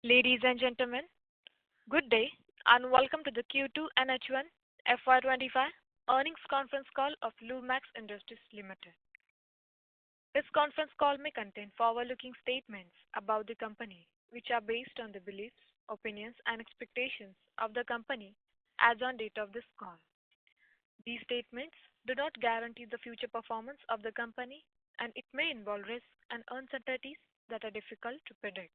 Ladies and gentlemen, good day and welcome to the Q2 and H1 FY25 earnings conference call of Lumax Industries Limited. This conference call may contain forward-looking statements about the company, which are based on the beliefs, opinions, and expectations of the company as on date of this call. These statements do not guarantee the future performance of the company, and it may involve risks and uncertainties that are difficult to predict.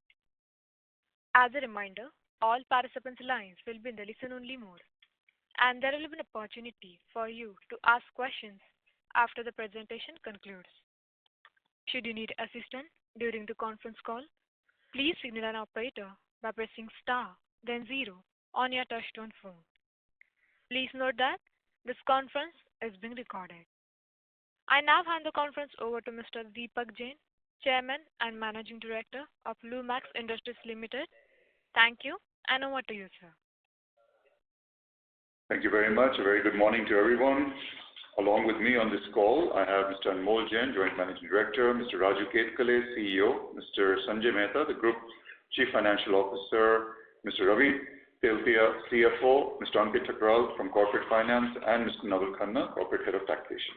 As a reminder, all participants' lines will be in the listen-only mode, and there will be an opportunity for you to ask questions after the presentation concludes. Should you need assistance during the conference call, please signal an operator by pressing star, then zero on your touch-tone phone. Please note that this conference is being recorded. I now hand the conference over to Mr. Deepak Jain, Chairman and Managing Director of Lumax Industries Limited. Thank you, and over to you, sir. Thank you very much. A very good morning to everyone. Along with me on this call, I have Mr. Anmol Jain, Joint Managing Director, Mr. Raju Ketkale, CEO, Mr. Sanjay Mehta, the Group Chief Financial Officer, Mr. Ravi Teltia, CFO, Mr. Ankit Thakral from Corporate Finance, and Mr. Naval Khanna, Corporate Head of Taxation.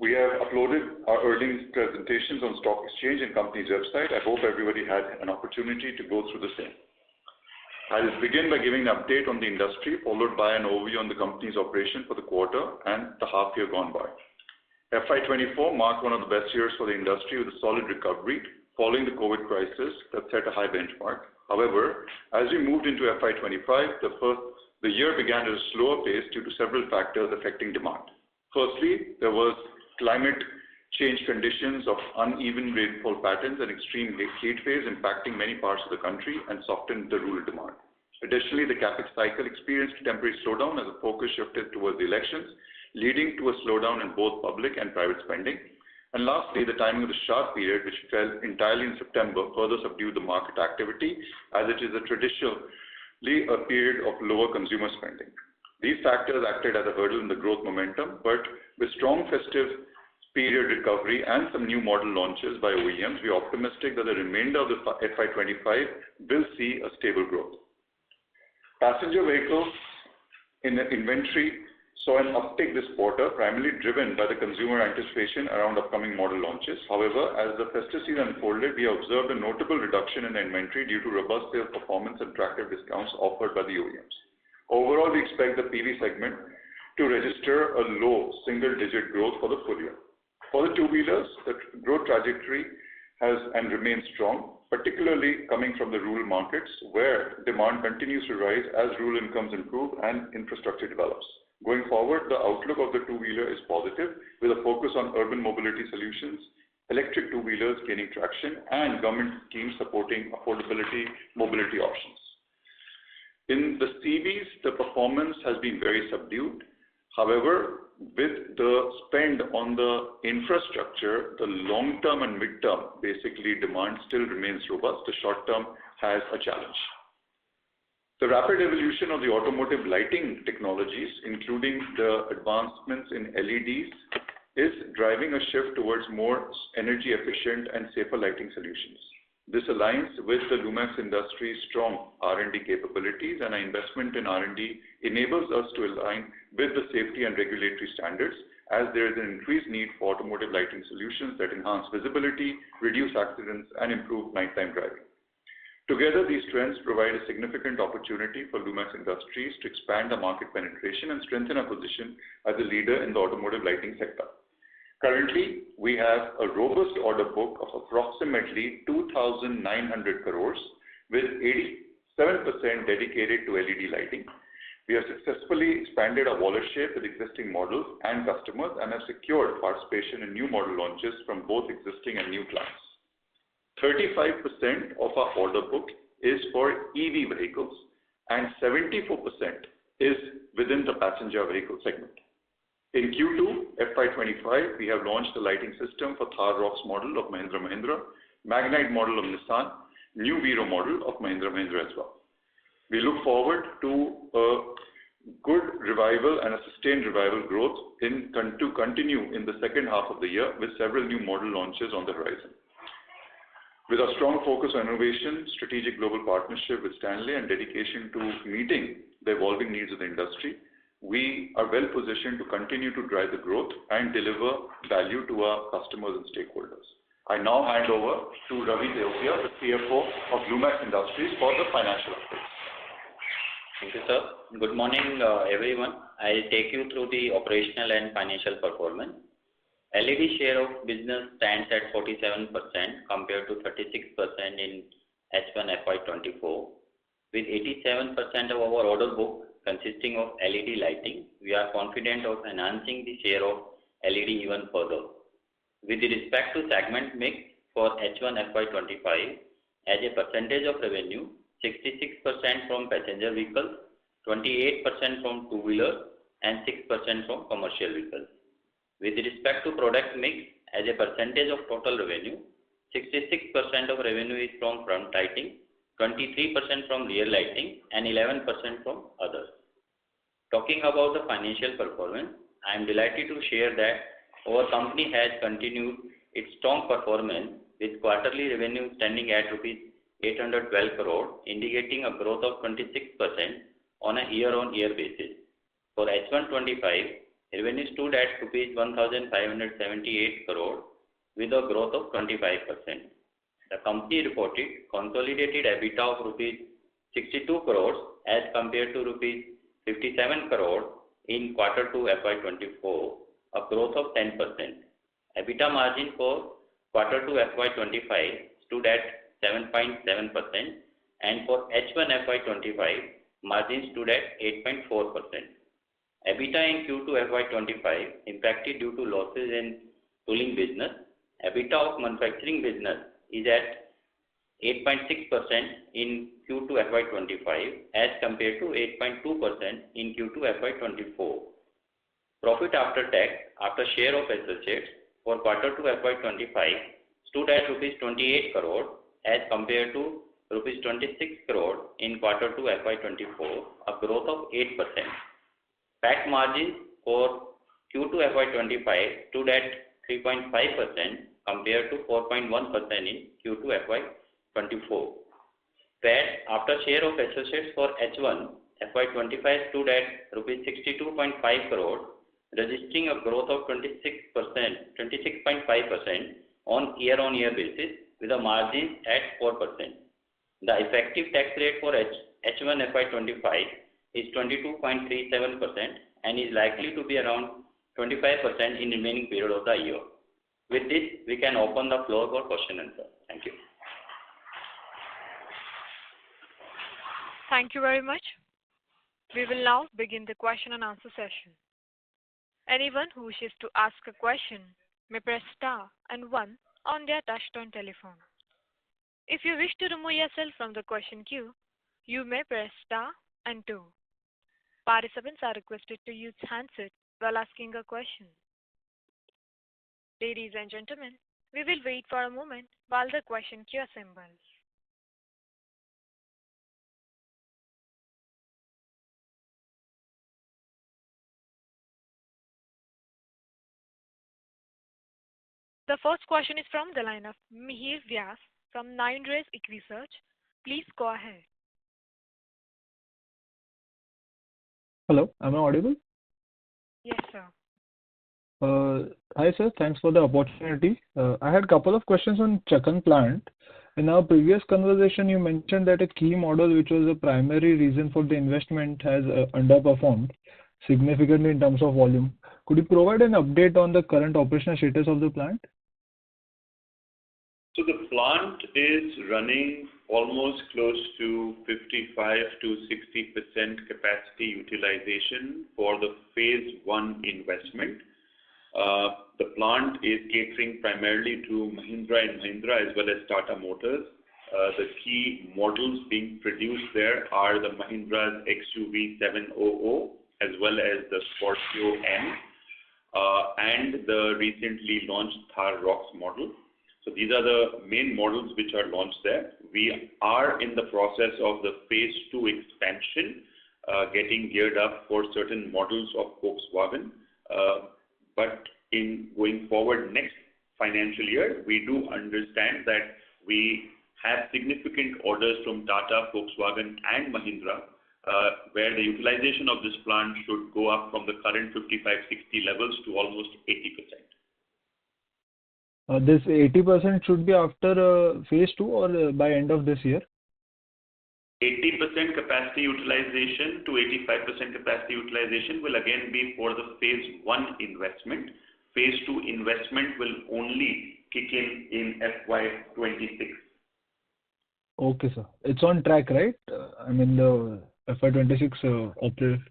We have uploaded our earnings presentations on Stock Exchange and company's website. I hope everybody had an opportunity to go through the same. I'll begin by giving an update on the industry, followed by an overview on the company's operation for the quarter and the half year gone by. FY24 marked one of the best years for the industry with a solid recovery following the COVID crisis that set a high benchmark. However, as we moved into FY25, the year began at a slower pace due to several factors affecting demand. Firstly, there was climate change conditions of uneven rainfall patterns and extreme heat waves impacting many parts of the country and softened the rural demand. Additionally, the capex cycle experienced a temporary slowdown as the focus shifted towards the elections, leading to a slowdown in both public and private spending. And lastly, the timing of the Shraddh period, which fell entirely in September, further subdued the market activity, as it is traditionally a period of lower consumer spending. These factors acted as a hurdle in the growth momentum, but with strong festive period recovery and some new model launches by OEMs, we are optimistic that the remainder of the FY25 will see a stable growth. Passenger vehicles in the inventory saw an uptick this quarter, primarily driven by the consumer anticipation around upcoming model launches. However, as the festive season unfolded, we observed a notable reduction in the inventory due to robust sales performance and attractive discounts offered by the OEMs. Overall, we expect the PV segment to register a low single-digit growth for the full year. For the two-wheelers, the growth trajectory has and remains strong, particularly coming from the rural markets, where demand continues to rise as rural incomes improve and infrastructure develops. Going forward, the outlook of the two-wheeler is positive, with a focus on urban mobility solutions, electric two-wheelers gaining traction, and government schemes supporting affordability mobility options. In the CVs, the performance has been very subdued. However, with the spend on the infrastructure, the long-term and mid-term, basically demand still remains robust. The short-term has a challenge. The rapid evolution of the automotive lighting technologies, including the advancements in LEDs, is driving a shift towards more energy efficient and safer lighting solutions. This aligns with the Lumax Industries' strong R&D capabilities, and our investment in R&D enables us to align with the safety and regulatory standards, as there is an increased need for automotive lighting solutions that enhance visibility, reduce accidents, and improve nighttime driving. Together, these trends provide a significant opportunity for Lumax Industries to expand our market penetration and strengthen our position as a leader in the automotive lighting sector. Currently, we have a robust order book of approximately 2,900 crores, with 87% dedicated to LED lighting. We have successfully expanded our wallet share with existing models and customers and have secured participation in new model launches from both existing and new clients. 35% of our order book is for EV vehicles and 74% is within the passenger vehicle segment. In Q2 FY25, we have launched the lighting system for Thar Roxx model of Mahindra & Mahindra, Magnite model of Nissan, new Vero model of Mahindra & Mahindra as well. We look forward to a good revival and a sustained revival growth to continue in the second half of the year with several new model launches on the horizon. With a strong focus on innovation, strategic global partnership with Stanley, and dedication to meeting the evolving needs of the industry, we are well positioned to continue to drive the growth and deliver value to our customers and stakeholders. I now hand over to Ravi Deokia, the CFO of Lumax Industries, for the financial updates. Thank you, sir. Good morning, everyone. I'll take you through the operational and financial performance. LED share of business stands at 47% compared to 36% in H1 FY24. With 87% of our order book consisting of LED lighting, we are confident of enhancing the share of LED even further. With respect to segment mix for H1 FY25, as a percentage of revenue, 66% from passenger vehicles, 28% from two-wheelers, and 6% from commercial vehicles. With respect to product mix, as a percentage of total revenue, 66% of revenue is from front lighting, 23% from rear lighting, and 11% from others. Talking about the financial performance, I am delighted to share that our company has continued its strong performance with quarterly revenue standing at Rs 812 crore, indicating a growth of 26% on a year-on-year basis. For H1 25, revenue stood at Rs 1,578 crore with a growth of 25%. The company reported consolidated EBITDA of Rs 62 crores as compared to Rs 57 crore in Q2 FY24, a growth of 10%. EBITDA margin for Q2 FY25 stood at 7.7%, and for H1 FY25, margin stood at 8.4%. EBITDA in Q2 FY25 impacted due to losses in tooling business. EBITDA of manufacturing business is at 8.6% in Q2 FY25 as compared to 8.2% in Q2 FY24. Profit after tax after share of associates for Q2 FY25 stood at Rs 28 crore as compared to Rs 26 crore in Q2 FY24, a growth of 8%. PAT margin for Q2 FY25 stood at 3.5% compared to 4.1% in Q2 FY24. PAT after share of associates for H1 FY25 stood at Rs 62.5 crore, registering a growth of 26.5% on year-on-year basis with a margin at 4%. The effective tax rate for H1 FY25 is 22.37% and is likely to be around 25% in remaining period of the year. With this, we can open the floor for question and answer. Thank you. Thank you very much. We will now begin the question and answer session. Anyone who wishes to ask a question may press star and 1 on their touchtone telephone. If you wish to remove yourself from the question queue, you may press star and 2. Participants are requested to use handset while asking a question. Ladies and gentlemen, we will wait for a moment while the question queue assembles. The first question is from the line of Mihir Vyas from 9 Rays Research. Please go ahead. Hello, am I audible? Yes, sir. Hi, sir. Thanks for the opportunity. I had a couple of questions on Chakan plant. In our previous conversation, you mentioned that a key model, which was a primary reason for the investment, has underperformed significantly in terms of volume. Could you provide an update on the current operational status of the plant? So the plant is running almost close to 55 to 60% capacity utilization for the phase 1 investment. The plant is catering primarily to Mahindra and Mahindra as well as Tata Motors. The key models being produced there are the Mahindra's XUV 700 as well as the Scorpio N and the recently launched Thar ROXX model. So these are the main models which are launched there. We are in the process of the phase 2 expansion, getting geared up for certain models of Volkswagen. But in going forward next financial year, we do understand that we have significant orders from Tata, Volkswagen, and Mahindra, where the utilization of this plant should go up from the current 55-60 levels to almost 80%. This 80% should be after phase 2 or by end of this year? 80% capacity utilization to 85% capacity utilization will again be for the phase 1 investment. Phase 2 investment will only kick in FY26. Okay, sir. It's on track, right? I mean, the FY26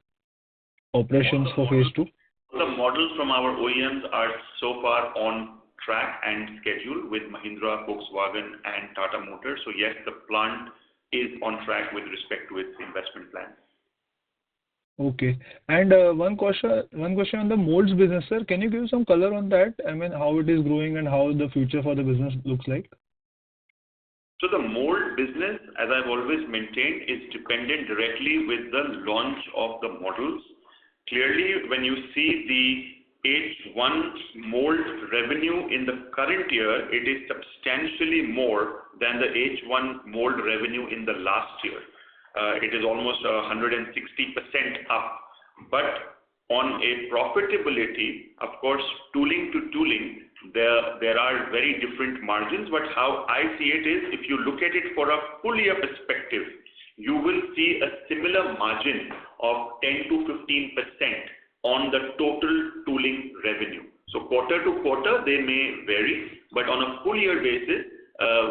operations for phase 2? The models from our OEMs are so far on track and schedule with Mahindra, Volkswagen, and Tata Motors. So yes, the plant is on track with respect to its investment plan. Okay. And one question on the molds business, sir. Can you give some color on that? I mean, how it is growing and how the future for the business looks like? So the mold business, as I've always maintained, is dependent directly with the launch of the models. Clearly, when you see the H1 mold revenue in the current year, it is substantially more than the H1 mold revenue in the last year. It is almost 160% up. But on a profitability, of course, tooling to tooling, there are very different margins. But how I see it is, if you look at it for a full year perspective, you will see a similar margin of 10 to 15% on the total tooling revenue. So quarter to quarter, they may vary, but on a full year basis,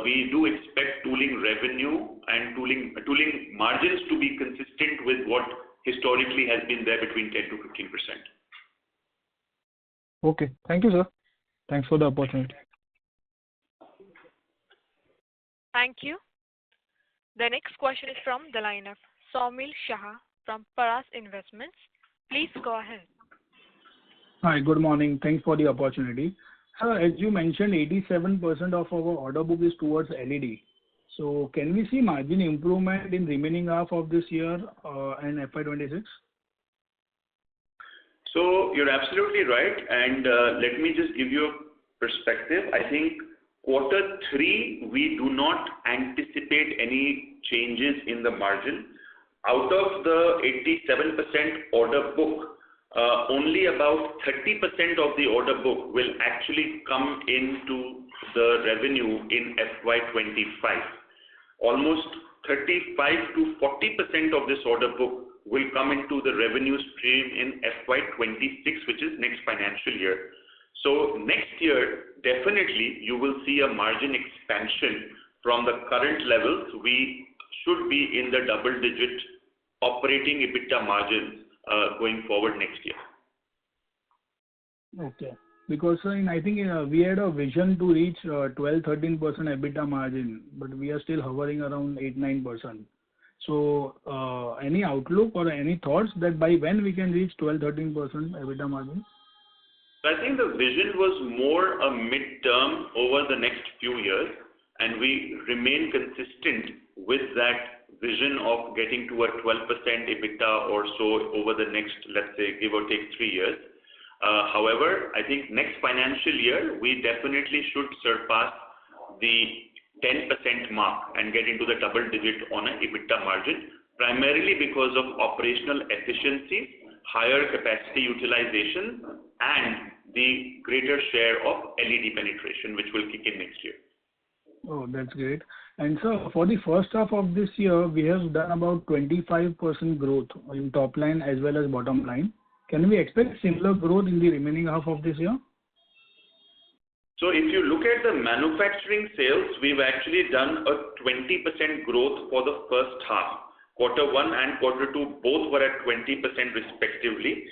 we do expect tooling revenue and tooling margins to be consistent with what historically has been there between 10 to 15%. Okay. Thank you, sir. Thanks for the opportunity. Thank you. The next question is from the line of Saumil Shah from Paras Investments. Please go ahead. Hi, good morning. Thanks for the opportunity. Sir, as you mentioned, 87% of our order book is towards LED. So can we see margin improvement in remaining half of this year and FY26? So you're absolutely right. And let me just give you a perspective. I think quarter 3, we do not anticipate any changes in the margin. Out of the 87% order book, only about 30% of the order book will actually come into the revenue in FY25. Almost 35 to 40% of this order book will come into the revenue stream in FY26, which is next financial year. So next year, definitely you will see a margin expansion from the current levels. We should be in the double-digit operating EBITDA margins going forward next year. Okay. Because I think we had a vision to reach 12-13% EBITDA margin, but we are still hovering around 8-9%. So any outlook or any thoughts that by when we can reach 12-13% EBITDA margin? I think the vision was more a mid-term over the next few years, and we remain consistent with that vision of getting to a 12% EBITDA or so over the next, let's say, give or take 3 years. However, I think next financial year, we definitely should surpass the 10% mark and get into the double digit on an EBITDA margin, primarily because of operational efficiency, higher capacity utilization, and the greater share of LED penetration, which will kick in next year. Oh, that's great. And so for the first half of this year, we have done about 25% growth in top line as well as bottom line. Can we expect similar growth in the remaining half of this year? So if you look at the manufacturing sales, we've actually done a 20% growth for the first half. Quarter 1 and quarter 2 both were at 20% respectively.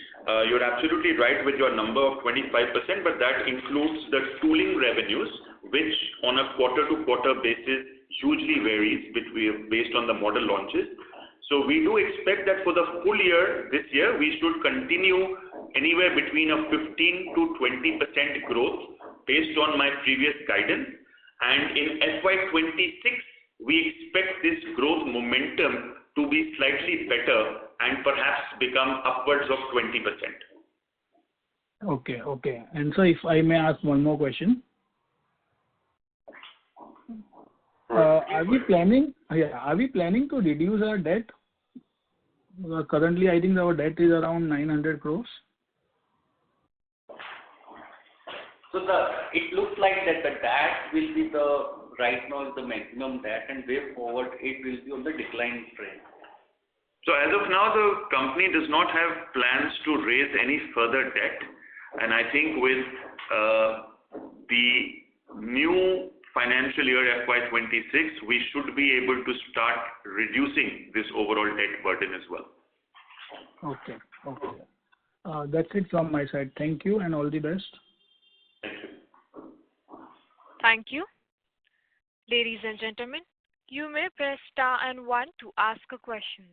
You're absolutely right with your number of 25%, but that includes the tooling revenues, which on a quarter-to-quarter basis hugely varies based on the model launches. So we do expect that for the full year, this year, we should continue anywhere between a 15 to 20% growth based on my previous guidance. And in FY26, we expect this growth momentum to be slightly better and perhaps become upwards of 20%. Okay. And so if I may ask one more question. Are we planning to reduce our debt? Currently, I think our debt is around 900 crores. So it looks like that the debt will be right now is the maximum debt, and way forward it will be on the decline trend. So as of now, the company does not have plans to raise any further debt, and I think with the new financial year FY26, we should be able to start reducing this overall debt burden as well. Okay. That's it from my side. Thank you and all the best. Thank you. Thank you. Ladies and gentlemen, you may press star and 1 to ask a question.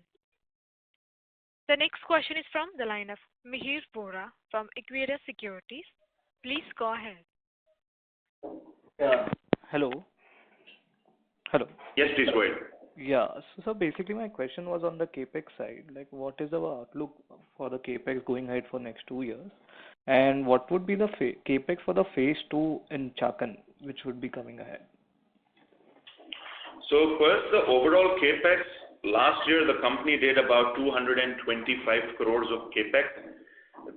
The next question is from the line of Mihir Vora from Equirus Securities. Please go ahead. Hello. Yes, please go ahead. Yeah. So basically my question was on the capex side. Like, what is our outlook for the capex going ahead for next 2 years? And what would be the capex for the phase 2 in Chakan, which would be coming ahead? So first, the overall capex, last year the company did about 225 crores of capex.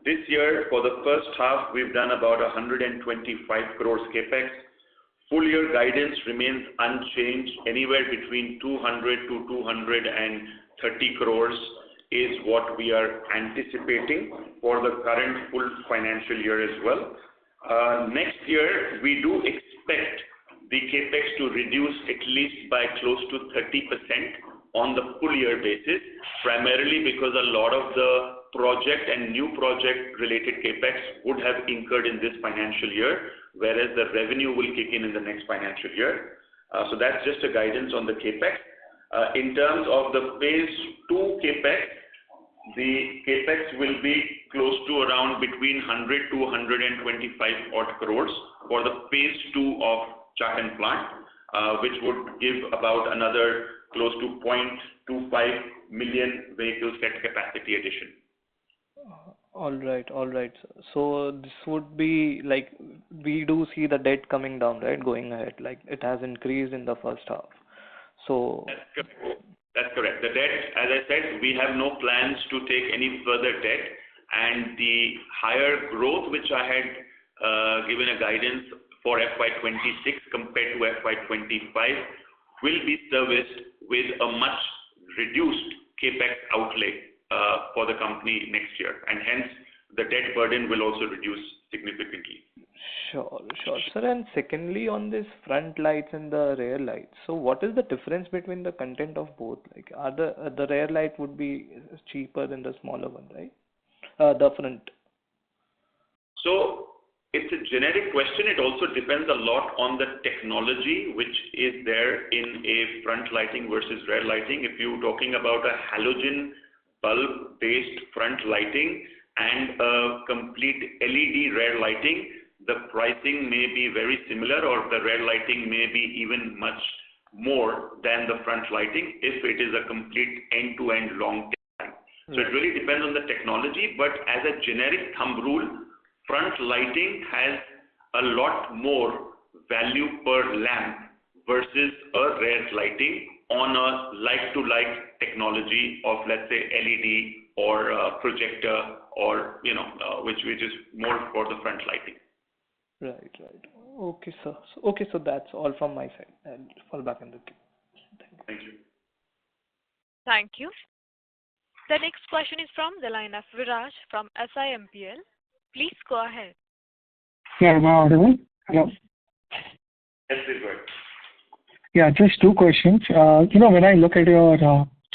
This year, for the first half, we've done about 125 crores capex. Full year guidance remains unchanged. Anywhere between 200 to 230 crores is what we are anticipating for the current full financial year as well. Next year, we do expect the capex to reduce at least by close to 30% on the full year basis, primarily because a lot of the project and new project related capex would have incurred in this financial year, whereas the revenue will kick in the next financial year. So that's just a guidance on the capex. In terms of the phase 2 capex, the capex will be close to around between 100 to 125 odd crores for the phase 2 of Chakan plant, which would give about another close to 0.25 million vehicle set capacity addition. All right. So this would be like, we do see the debt coming down, right, going ahead, like it has increased in the first half. So that's correct. The debt, as I said, we have no plans to take any further debt, and the higher growth which I had given a guidance for FY26 compared to FY25 will be serviced with a much reduced capex outlay for the company next year, and hence the debt burden will also reduce significantly. Sure, sir. And secondly, on this front lights and the rear lights, so what is the difference between the content of both? Like, are the rear light would be cheaper than the smaller one, right? The front. So it's a generic question. It also depends a lot on the technology which is there in a front lighting versus rear lighting. If you're talking about a halogen bulb based front lighting and a complete LED rear lighting, the pricing may be very similar, or the rear lighting may be even much more than the front lighting if it is a complete end-to-end long time. So it really depends on the technology, but as a generic thumb rule, front lighting has a lot more value per lamp versus a rear lighting on a like-to-like technology of, let's say, LED or projector, or which is more for the front lighting. Right. Okay, sir. So that's all from my side. I'll fall back in the queue. Thank you. Thank you. The next question is from the line of Viraj from SIMPL. Please go ahead. Yeah, am I audible? Hello. Yes, please go ahead. Yeah, just 2 questions. When I look at your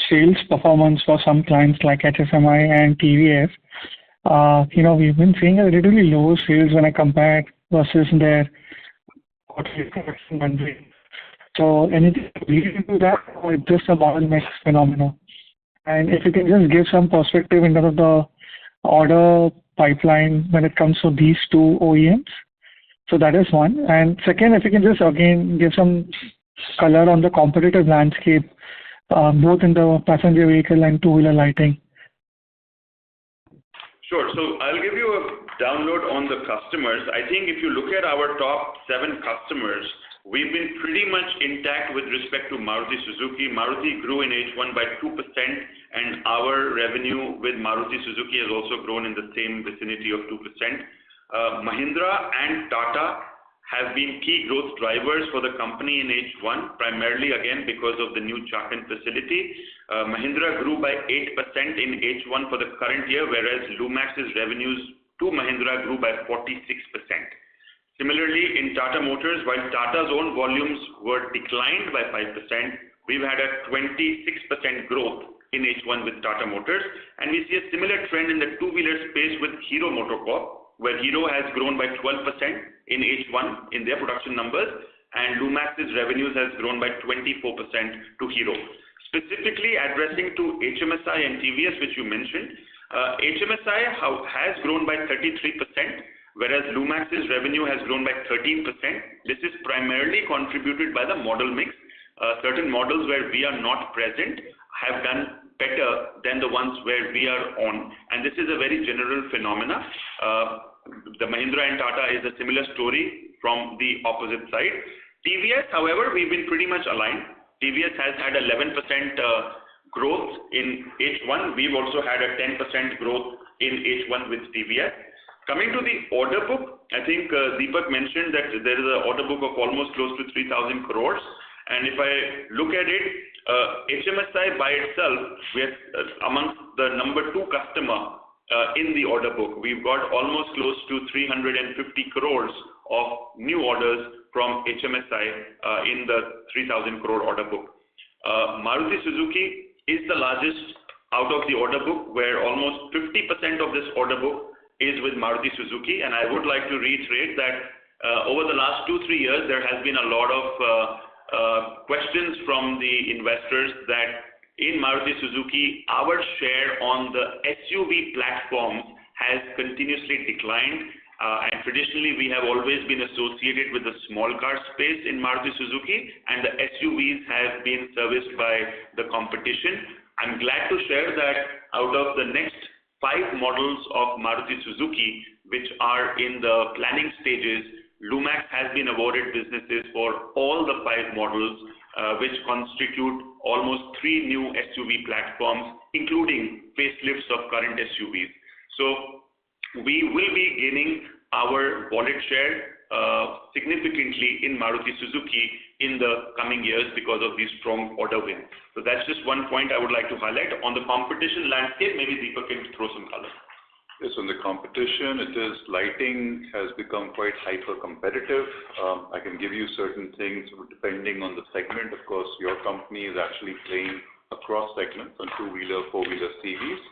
sales performance for some clients like HSMI and TVS, we've been seeing a relatively low sales when I compare versus their quarterly production run rate. So anything related to that, or it's just a model mix phenomenon? And if you can just give some perspective in terms of the order pipeline when it comes to these 2 OEMs. So that is one. And second, if you can just again give some color on the competitive landscape, both in the passenger vehicle and two-wheeler lighting. Sure. So I'll give you a download on the customers. I think if you look at our top 7 customers, we've been pretty much intact with respect to Maruti Suzuki. Maruti grew in H1 by 2%, and our revenue with Maruti Suzuki has also grown in the same vicinity of 2%. Mahindra and Tata have been key growth drivers for the company in H1, primarily again because of the new Chakan facility. Mahindra grew by 8% in H1 for the current year, whereas Lumax's revenues to Mahindra grew by 46%. Similarly, in Tata Motors, while Tata's own volumes were declined by 5%, we've had a 26% growth in H1 with Tata Motors, and we see a similar trend in the two-wheeler space with Hero MotoCorp, where Hero has grown by 12% in H1 in their production numbers, and Lumax's revenues has grown by 24% to Hero. Specifically addressing to HMSI and TVS, which you mentioned, HMSI has grown by 33%, whereas Lumax's revenue has grown by 13%. This is primarily contributed by the model mix. Certain models where we are not present have done better than the ones where we are on, and this is a very general phenomena. The Mahindra and Tata is a similar story from the opposite side. TVS, however, we've been pretty much aligned. TVS has had 11% growth in H1. We've also had a 10% growth in H1 with TVS. Coming to the order book, I think Deepak mentioned that there is an order book of almost close to 3,000 crores. And if I look at it, HMSI by itself, we are amongst the number 2 customer in the order book. We've got almost close to 350 crores of new orders from HMSI in the 3,000 crore order book. Maruti Suzuki is the largest out of the order book, where almost 50% of this order book is with Maruti Suzuki, and I would like to reiterate that over the last 2-3 years, there has been a lot of questions from the investors that in Maruti Suzuki, our share on the SUV platform has continuously declined, and traditionally we have always been associated with the small car space in Maruti Suzuki, and the SUVs have been serviced by the competition. I'm glad to share that out of the next 5 models of Maruti Suzuki, which are in the planning stages, Lumax has been awarded businesses for all the 5 models, which constitute almost 3 new SUV platforms, including facelifts of current SUVs. So we will be gaining our wallet share significantly in Maruti Suzuki in the coming years because of these strong order wins. So that's just one point I would like to highlight. On the competition landscape, maybe Deepak can throw some color. Yes, on the competition, lighting has become quite hyper competitive. I can give you certain things depending on the segment. Of course, your company is actually playing across segments on 2-wheeler, 4-wheeler CVs.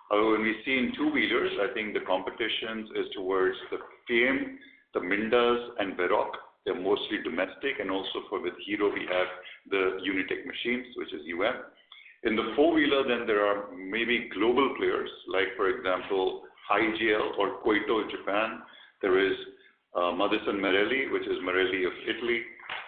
However, when we see in 2-wheelers, I think the competition is towards the FAME, the Mindas and Varroc. They're mostly domestic, and also with Hero we have the Unitech machines, which is In the 4-wheeler, then there are maybe global players, like for example, IGL or Koito, Japan. There is Madison Marelli, which is Marelli of Italy.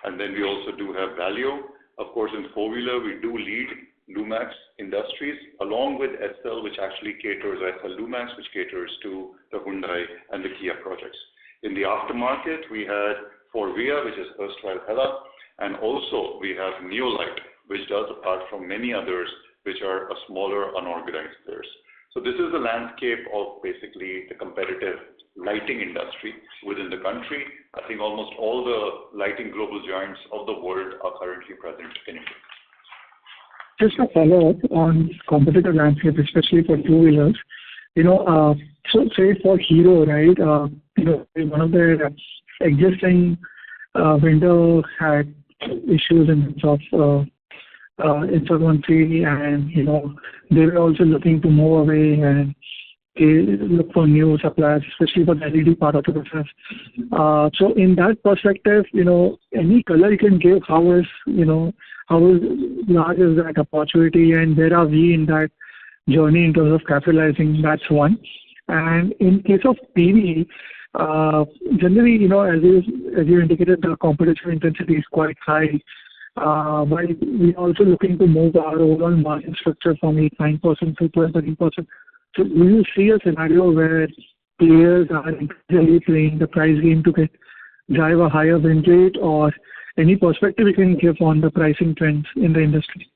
And then we also do have Valeo. Of course, in 4-wheeler, we do lead Lumax Industries, along with SL, which actually caters, SL Lumax, which caters to the Hyundai and the Kia projects. In the aftermarket, we had Forvia, which is erstwhile Hella, and also we have Neolite, which does, apart from many others, which are a smaller unorganized players. So this is the landscape of basically the competitive lighting industry within the country. I think almost all the lighting global giants of the world are currently present in India. Just a follow-up on competitive landscape, especially for 2-wheelers. So say for Hero, right? One of their existing vendor had issues in terms of insolvency, and they were also looking to move away and look for new suppliers, especially for the LED part of the business. So in that perspective, any color you can give, how large is that opportunity, and where are we in that journey in terms of capitalizing? That's one. And in case of PV, generally, as you indicated, the competition intensity is quite high. While we're also looking to move our overall margin structure from 8-9% to 12-13%. So do you see a scenario where players are increasingly playing the price game to drive a higher win rate, or Any perspective you can give on the pricing trends in the industry?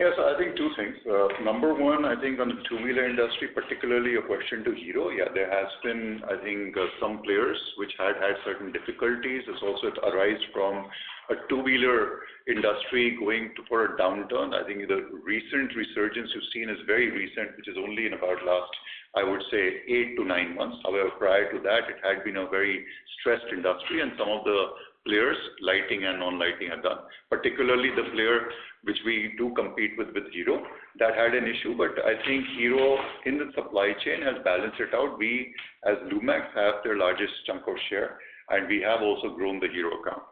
Yes, I think two things. Number one, I think on the two-wheeler industry, particularly a question to Hero. Yeah, there has been, I think, some players which had certain difficulties. It's also arised from a two-wheeler industry going for a downturn. I think the recent resurgence you've seen is very recent, which is only in about last, I would say, 8 to 9 months. However, prior to that, it had been a very stressed industry, and some of the players, lighting and non-lighting, have done. Particularly the player which we do compete with Hero, that had an issue, but I think Hero in the supply chain has balanced it out. We, as Lumax, have their largest chunk of share, and we have also grown the Hero account.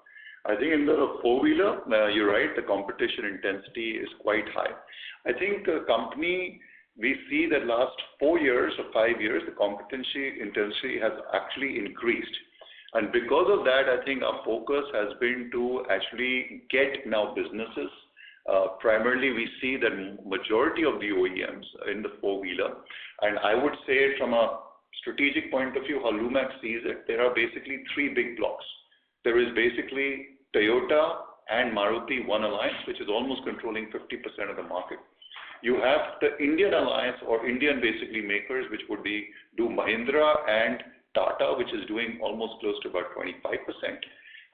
I think in the four-wheeler, you're right, the competition intensity is quite high. I think the company, we see that last 4 years or 5 years, the competition intensity has actually increased. And because of that, I think our focus has been to actually get now businesses. Primarily, we see that majority of the OEMs in the four-wheeler, and I would say from a strategic point of view, how Lumax sees it, there are basically 3 big blocks. There is basically Toyota and Maruti One Alliance, which is almost controlling 50% of the market. You have the Indian Alliance or Indian basically makers, which would be Mahindra and Tata, which is doing almost close to about 25%.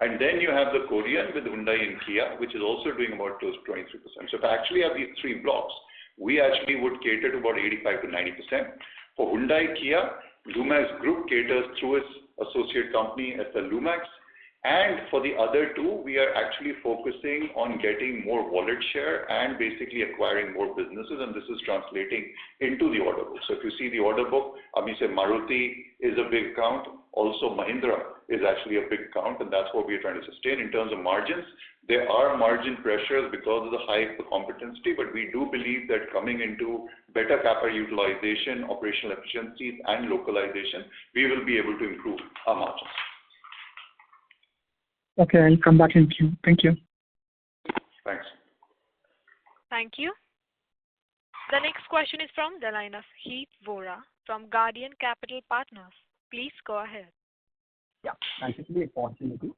And then you have the Korean with Hyundai and Kia, which is also doing about close to 23%. So if I actually have these 3 blocks, we actually would cater to about 85 to 90%. For Hyundai, Kia, Lumax Group caters through its associate company as the Lumax. And for the other 2, we are actually focusing on getting more wallet share and basically acquiring more businesses, and this is translating into the order book. So if you see the order book, say Maruti is a big account, also Mahindra is actually a big account, and that's what we are trying to sustain. In terms of margins, there are margin pressures because of the high competency, but we do believe that coming into better capital utilization, operational efficiencies, and localization, we will be able to improve our margins. Okay, I'll come back in queue. Thank you. Thanks. Thank you. The next question is from the line of Heath Vora from Guardian Capital Partners. Please go ahead. Yeah, thank you for the opportunity.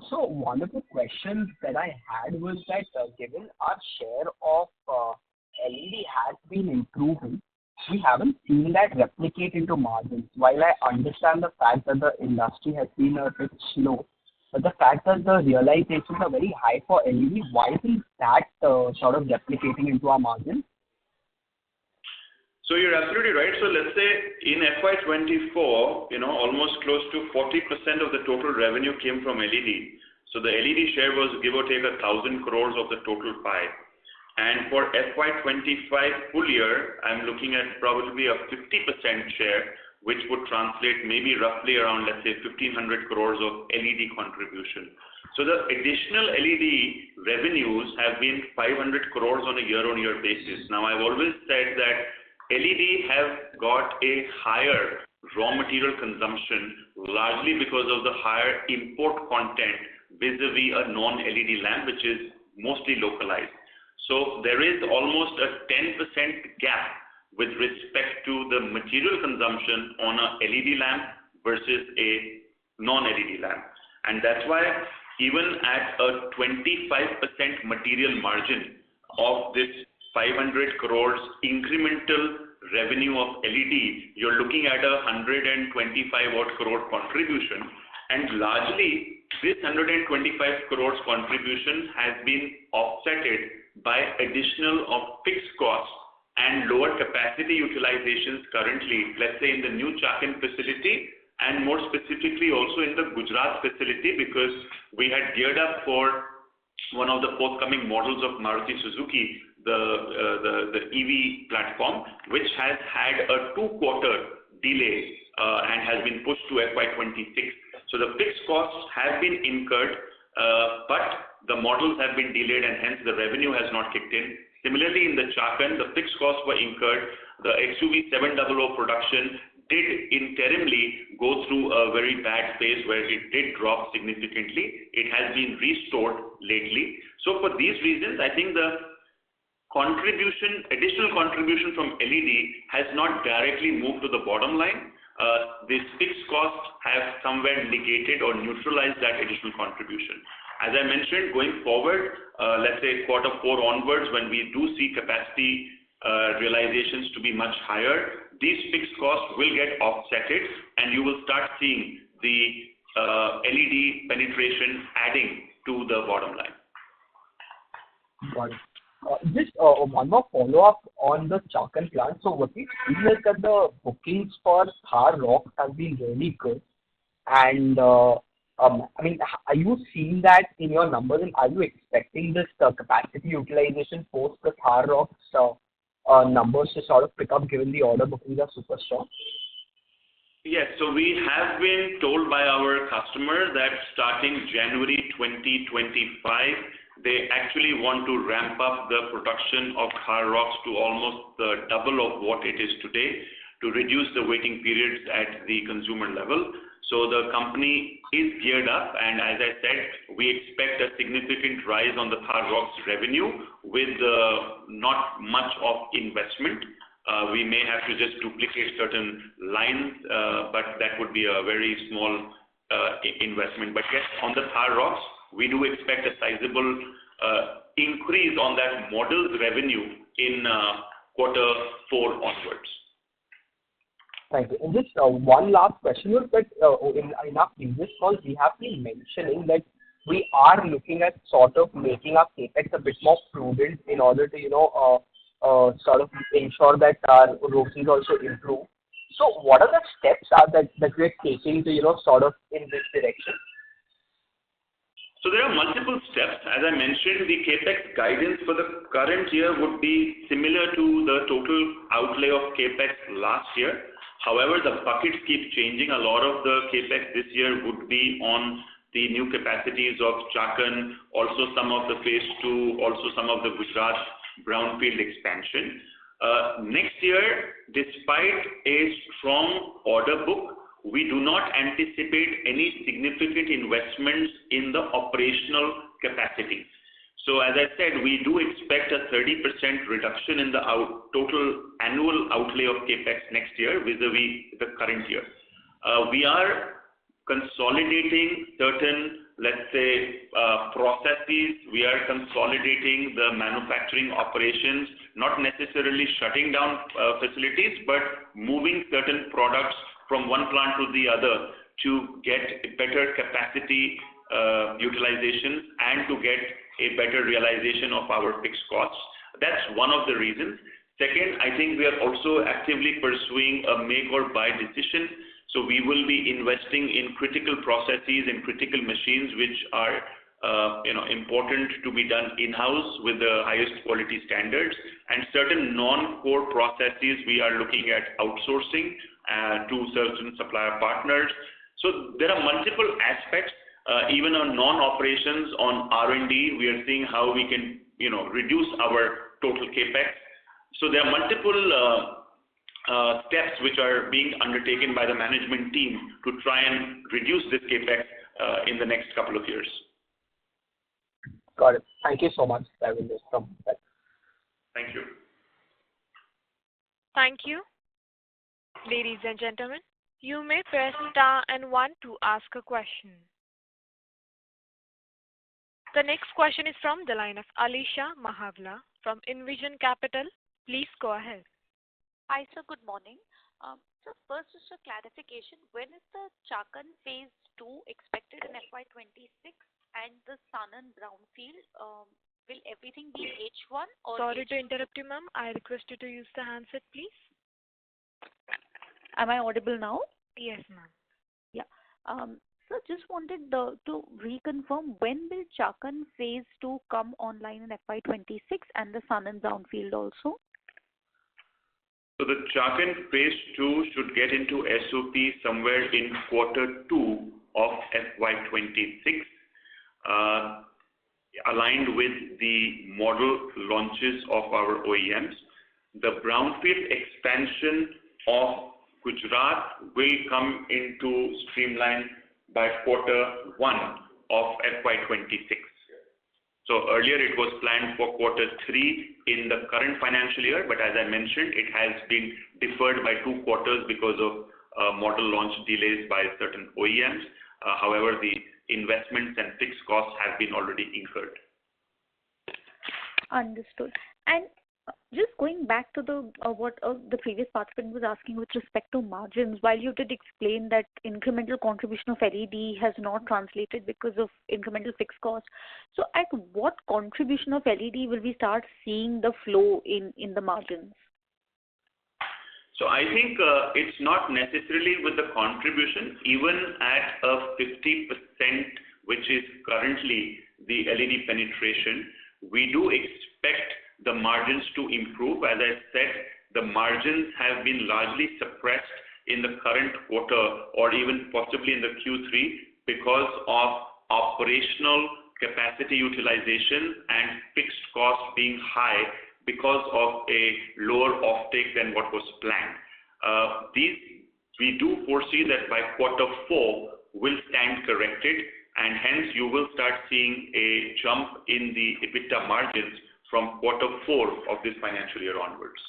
So one of the questions that I had was that given our share of LED has been improving, we haven't seen that replicate into margins. While I understand the fact that the industry has been a bit slow, but the fact that the realizations are very high for LED, why isn't that sort of replicating into our margins? So you're absolutely right. So let's say in FY24, almost close to 40% of the total revenue came from LED. So the LED share was give or take 1,000 crores of the total pie. And for FY25 full year, I'm looking at probably a 50% share, which would translate maybe roughly around, let's say, 1,500 crores of LED contribution. So the additional LED revenues have been 500 crores on a year-on-year basis. Now, I've always said that LED have got a higher raw material consumption, largely because of the higher import content vis-a-vis a non-LED lamp, which is mostly localized. So there is almost a 10% gap with respect to the material consumption on a LED lamp versus a non-LED lamp. And that's why even at a 25% material margin of this 500 crores incremental revenue of LED, you're looking at a 125 odd crore contribution. And largely, this 125 crores contribution has been offsetted by additional of fixed costs and lower capacity utilizations currently, let's say in the new Chakan facility, and more specifically also in the Gujarat facility, because we had geared up for one of the forthcoming models of Maruti Suzuki, the EV platform, which has had a 2-quarter delay and has been pushed to FY26. So the fixed costs have been incurred, but the models have been delayed and hence the revenue has not kicked in. Similarly, in the Chakan, the fixed costs were incurred. The XUV 700 production did interimly go through a very bad phase where it did drop significantly. It has been restored lately. So for these reasons, I think the additional contribution from LED has not directly moved to the bottom line, these fixed costs have somewhere negated or neutralized that additional contribution. As I mentioned, going forward, let's say Q4 onwards, when we do see capacity realizations to be much higher, these fixed costs will get offsetted, and you will start seeing the LED penetration adding to the bottom line. Got it. Just one more follow-up on the Chakan plant. So what we feel is that the bookings for Thar ROXX have been really good. And I mean, are you seeing that in your numbers, and are you expecting this capacity utilization post the Thar ROXX numbers to sort of pick up given the order bookings are super strong? Yes, so we have been told by our customers that starting January 2025, they actually want to ramp up the production of Thar ROXX to almost the double of what it is today to reduce the waiting periods at the consumer level. So the company is geared up, and as I said, we expect a significant rise on the Thar ROXX revenue with not much of investment. We may have to just duplicate certain lines, but that would be a very small investment. But yes, on the Thar ROXX, we do expect a sizable increase on that model's revenue in Q4 onwards. Thank you. And just one last question was that in our previous calls, we have been mentioning that we are looking at sort of making our capex a bit more prudent in order to, sort of ensure that our ROCEs also improve. So what are the steps that we're taking to, sort of in this direction? So there are multiple steps. As I mentioned, the capex guidance for the current year would be similar to the total outlay of capex last year. However, the buckets keep changing. A lot of the capex this year would be on the new capacities of Chakan, also some of the phase 2, also some of the Gujarat brownfield expansion. Next year, despite a strong order book, we do not anticipate any significant investments in the operational capacity. So as I said, we do expect a 30% reduction in the total annual outlay of capex next year vis-a-vis the current year. We are consolidating certain, let's say, processes. We are consolidating the manufacturing operations, not necessarily shutting down facilities, but moving certain products from one plant to the other to get better capacity utilization and to get a better realization of our fixed costs. That's one of the reasons. Second, I think we are also actively pursuing a make or buy decision. So we will be investing in critical processes and critical machines which are important to be done in-house with the highest quality standards, and certain non-core processes we are looking at outsourcing to certain supplier partners. So there are multiple aspects. Even on non-operations, on R&D, we are seeing how we can, reduce our total capex. So there are multiple steps which are being undertaken by the management team to try and reduce this capex in the next couple of years. Got it. Thank you so much. I will just come back. Thank you. Thank you. Ladies and gentlemen, you may press star and 1 to ask a question. The next question is from the line of Alisha Mahavla from Envision Capital. Please go ahead. Hi, sir. Good morning. So first, just a clarification. When is the Chakan phase 2 expected in FY26 and the Sanand brownfield? Will everything be H1 or Sorry H2? to interrupt you, ma'am. I request you to use the handset, please. Am I audible now? Yes, ma'am. Yeah. So just wanted to reconfirm, when will Chakan phase 2 come online in FY26 and the Sanand brownfield also? So the Chakan phase 2 should get into SOP somewhere in Q2 of FY26, aligned with the model launches of our OEMs. The brownfield expansion of Gujarat will come into streamline by Q1 of FY26. So earlier it was planned for Q3 in the current financial year, but as I mentioned, it has been deferred by 2 quarters because of model launch delays by certain OEMs. However, the investments and fixed costs have been already incurred. Understood. And just going back to the what the previous participant was asking with respect to margins, while you did explain that incremental contribution of LED has not translated because of incremental fixed costs. So at what contribution of LED will we start seeing the flow in the margins? So I think it's not necessarily with the contribution, even at a 50%, which is currently the LED penetration, we do expect the margins to improve. As I said, the margins have been largely suppressed in the current quarter or even possibly in the Q3 because of operational capacity utilization and fixed costs being high because of a lower offtake than what was planned. We do foresee that by Q4 will stand corrected, and hence you will start seeing a jump in the EBITDA margins from Q4 of this financial year onwards.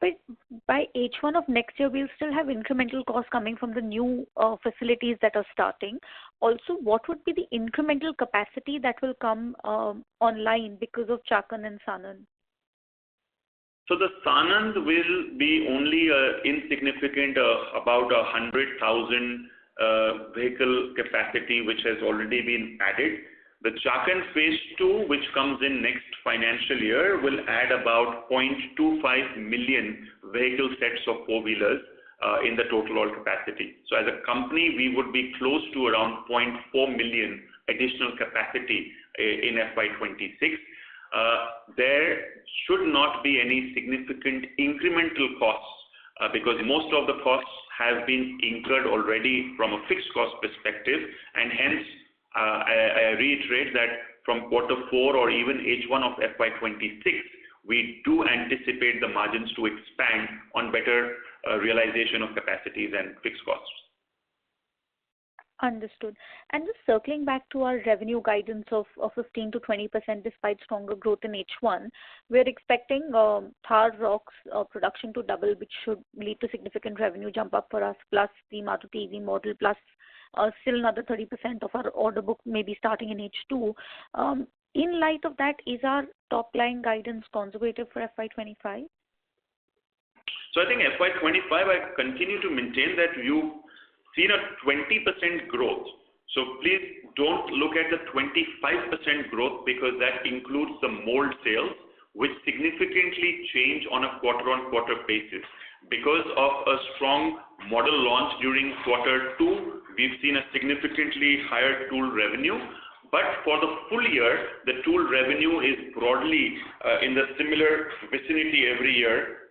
But by H1 of next year, we'll still have incremental costs coming from the new facilities that are starting. Also, what would be the incremental capacity that will come online because of Chakan and Sanand? So the Sanand will be only insignificant, about 100,000 vehicle capacity, which has already been added. The Chakan phase 2, which comes in next financial year, will add about 0.25 million vehicle sets of four-wheelers in the total all capacity. So as a company, we would be close to around 0.4 million additional capacity in FY26. There should not be any significant incremental costs because most of the costs have been incurred already from a fixed cost perspective, and hence I reiterate that from Q4 or even H1 of FY26, we do anticipate the margins to expand on better realization of capacities and fixed costs. Understood. And just circling back to our revenue guidance of 15 to 20% despite stronger growth in H1, we're expecting Thar ROXX production to double, which should lead to significant revenue jump up for us, plus the Maruti EV model, plus still another 30% of our order book may be starting in H2. In light of that, is our top line guidance conservative for FY25? So I think FY25, I continue to maintain that you've seen a 20% growth. So please don't look at the 25% growth because that includes the mold sales, which significantly change on a quarter-on-quarter basis. Because of a strong model launch during Q2, we've seen a significantly higher tool revenue. But for the full year, the tool revenue is broadly in the similar vicinity every year.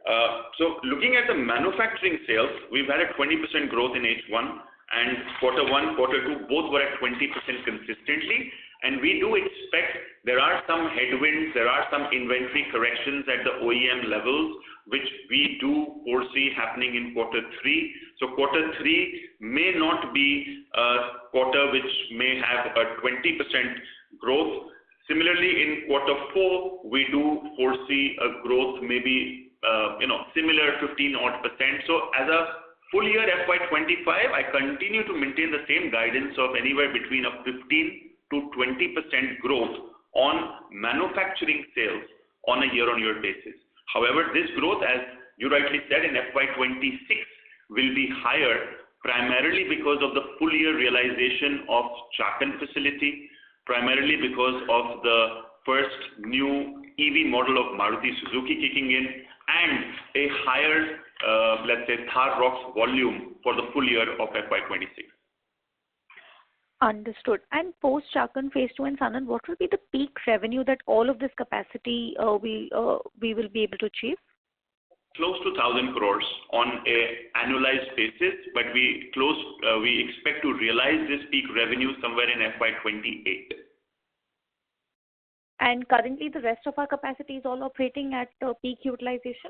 So looking at the manufacturing sales, we've had a 20% growth in H1, and Q1, Q2, both were at 20% consistently. And we do expect there are some headwinds, there are some inventory corrections at the OEM levels, which we do foresee happening in Q3. So Q3 may not be a quarter which may have a 20% growth. Similarly, in Q4, we do foresee a growth maybe similar 15-odd%. So as a full year FY25, I continue to maintain the same guidance of anywhere between a 15 to 20% growth on manufacturing sales on a year-on-year basis. However, this growth, as you rightly said, in FY26 will be higher primarily because of the full year realization of Chakan facility, primarily because of the first new EV model of Maruti Suzuki kicking in, and a higher, let's say, Thar ROXX volume for the full year of FY26. Understood. And post Chakan phase 2 and Sanand, what will be the peak revenue that all of this capacity we will be able to achieve? Close to 1,000 crores on a annualized basis, but we expect to realize this peak revenue somewhere in FY28. And currently, the rest of our capacity is all operating at peak utilization?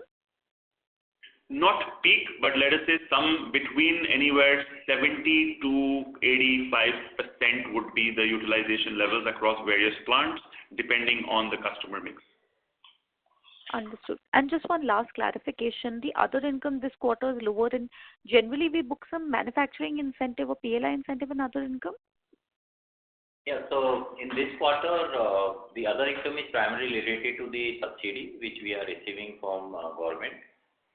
Not peak, but let us say some between anywhere 70 to 85% would be the utilization levels across various plants, depending on the customer mix. Understood. And just one last clarification. The other income this quarter is lower, and generally we book some manufacturing incentive or PLI incentive in other income? Yeah. So in this quarter, the other income is primarily related to the subsidy which we are receiving from government.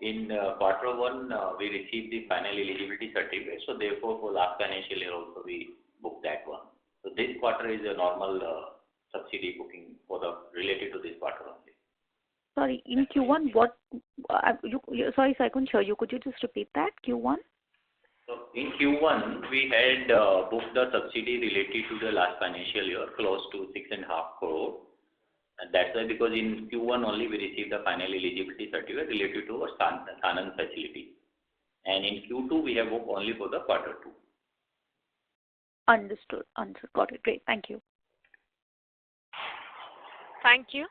In quarter one, we received the final eligibility certificate. So therefore, for last financial year also we booked that one. So this quarter is a normal subsidy booking for the related to this quarter only. Sorry, in Q1, what? Sorry, sir, I couldn't hear you. Could you just repeat that? Q1? So in Q1, we had booked the subsidy related to the last financial year, close to 6.5 crore. And that's why, because in Q1 only we received the final eligibility certificate related to our Sanand facility. And in Q2, we have booked only for the quarter 2. Understood. Got it. Great. Thank you. Thank you.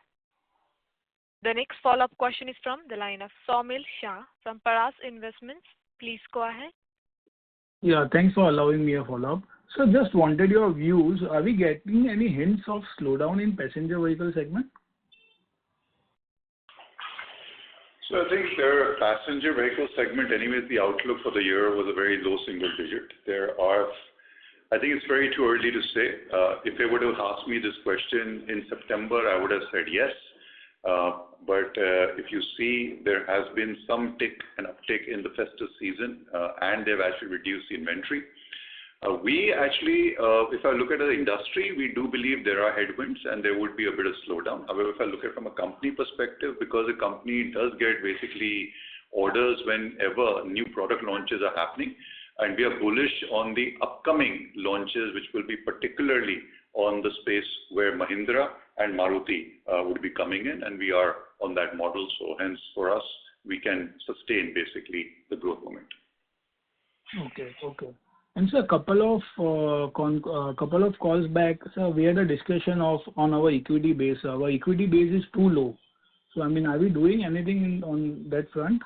The next follow-up question is from the line of Saumil Shah from Paras Investments. Please go ahead. Yeah, thanks for allowing me a follow-up. So just wanted your views. Are we getting any hints of slowdown in passenger vehicle segment? So I think the passenger vehicle segment, anyways, the outlook for the year was a very low single digit. I think it's very too early to say. If they would have asked me this question in September, I would have said yes. But if you see, there has been an uptick in the festive season, and they've actually reduced the inventory. We actually, if I look at the industry, we do believe there are headwinds and there would be a bit of slowdown. However, if I look at it from a company perspective, because the company does get basically orders whenever new product launches are happening, and we are bullish on the upcoming launches, which will be particularly on the space where Mahindra and Maruti would be coming in, and we are on that model. So hence, for us, we can sustain basically the growth momentum. Okay. And sir, a couple of calls back, sir, we had a discussion on our equity base. Our equity base is too low. So I mean, are we doing anything on that front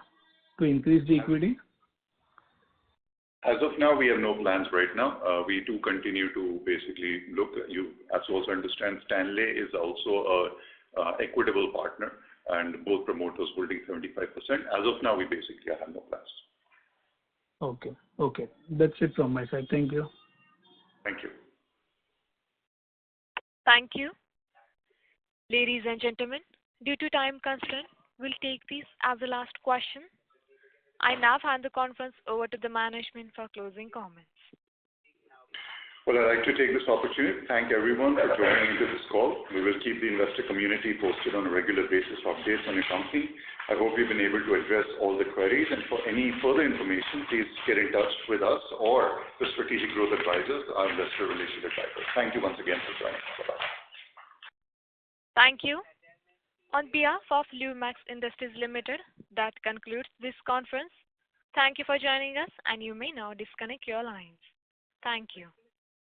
to increase the equity? As of now, we have no plans right now. We do continue to basically look. You as you also understand, Stanley is also an equitable partner, and both promoters holding 75%. As of now, we basically have no plans. Okay. That's it from my side. Thank you. Thank you. Thank you. Ladies and gentlemen, due to time constraint, we'll take this as the last question. I now hand the conference over to the management for closing comments. Well, I'd like to take this opportunity to thank everyone for joining into this call. We will keep the investor community posted on a regular basis updates on your company. I hope we've been able to address all the queries, and for any further information, please get in touch with us or the Strategic Growth Advisors, our investor relations advisors. Thank you once again for joining us. Bye-bye. Thank you. On behalf of Lumax Industries Limited, that concludes this conference. Thank you for joining us, and you may now disconnect your lines. Thank you.